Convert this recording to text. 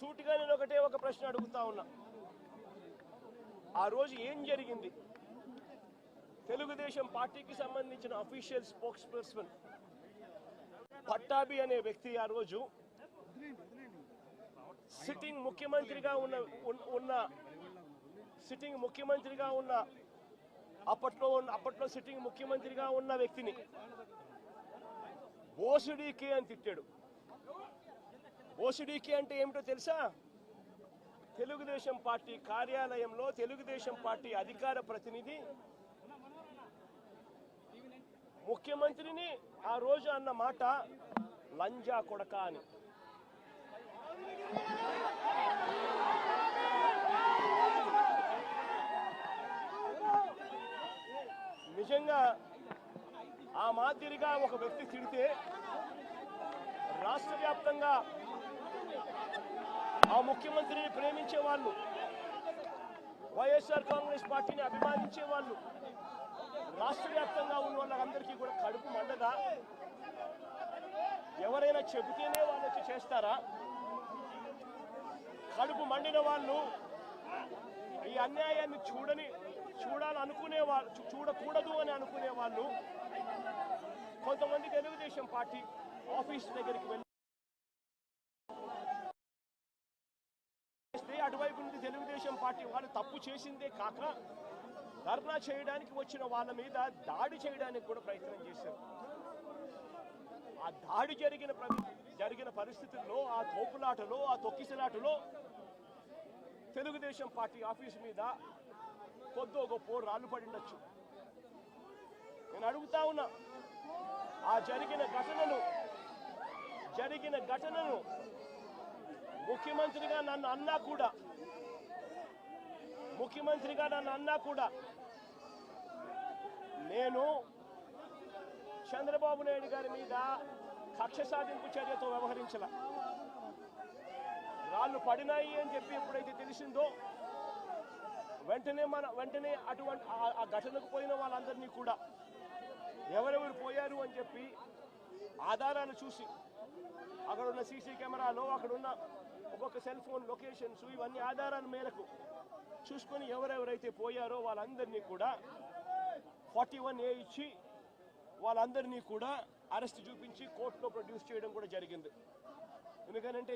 సూటిగా నేను ఒక ప్రశ్న అడుగుతా ఉన్నా. ఆ రోజు ఏం జరిగింది? తెలుగుదేశం పార్టీకి సంబంధించిన అఫీషియల్ స్పోక్స్ పర్సన్ పట్టాభి అనే వ్యక్తి ఆ రోజు సిట్టింగ్ ముఖ్యమంత్రిగా ఉన్న అప్పట్లో సిట్టింగ్ ముఖ్యమంత్రిగా ఉన్న వ్యక్తిని బోసుడీకే అని తిట్టాడు. బోసుడీకే అంటే ఏమిటో తెలుసా? తెలుగుదేశం పార్టీ కార్యాలయంలో తెలుగుదేశం పార్టీ అధికార ప్రతినిధి ముఖ్యమంత్రిని ఆ రోజు అన్న మాట లంజా కొడక అని. నిజంగా ఆ మాదిరిగా ఒక వ్యక్తి తిడితే రాష్ట్ర వ్యాప్తంగా ఆ ముఖ్యమంత్రిని ప్రేమించే వాళ్ళు, వైఎస్ఆర్ కాంగ్రెస్ పార్టీని అభిమానించే వాళ్ళు, రాష్ట్ర వ్యాప్తంగా ఉన్న వాళ్ళందరికీ కూడా కడుపు మండదా? ఎవరైనా చెబితేనే వాళ్ళు వచ్చి చేస్తారా? కడుపు మండిన వాళ్ళు ఈ అన్యాయాన్ని చూడాలనుకునే వాళ్ళు, చూడకూడదు అని అనుకునే వాళ్ళు కొంతమంది తెలుగుదేశం పార్టీ ఆఫీస్ దగ్గరికి వెళ్ళి అటువైపు నుండి తెలుగుదేశం పార్టీ వాళ్ళు తప్పు చేసిందే కాక ధర్నా చేయడానికి వచ్చిన వాళ్ళ మీద దాడి చేయడానికి కూడా ప్రయత్నం చేశారు. ఆ దాడి జరిగిన పరిస్థితుల్లో, ఆ తోపులాటలో, ఆ తొక్కిసలాటలో తెలుగుదేశం పార్టీ ఆఫీస్ మీద కొద్దో గొప్ప రాళ్ళు పడిండొచ్చు. నేను అడుగుతా ఉన్నా, ఆ జరిగిన ఘటనను ముఖ్యమంత్రిగా నన్ను అన్నా కూడా నేను చంద్రబాబు నాయుడు గారి మీద కక్ష సాధింపు చర్యతో వ్యవహరించాల. రాళ్ళు పడినాయి అని చెప్పి ఎప్పుడైతే తెలిసిందో వెంటనే అటువంటి ఆ ఘటనకు పోయిన వాళ్ళందరినీ కూడా ఎవరెవరు పోయారు అని చెప్పి ఆధారాలు చూసి, అక్కడున్న సీసీ కెమెరాలో, అక్కడున్న ఒక్కొక్క సెల్ ఫోన్ లొకేషన్స్, ఇవన్నీ ఆధారాల మేరకు చూసుకొని ఎవరెవరైతే పోయారో వాళ్ళందరినీ కూడా 41A ఇచ్చి వాళ్ళందరినీ కూడా అరెస్ట్ చూపించి కోర్టులో ప్రొడ్యూస్ చేయడం కూడా జరిగింది. ఎందుకంటే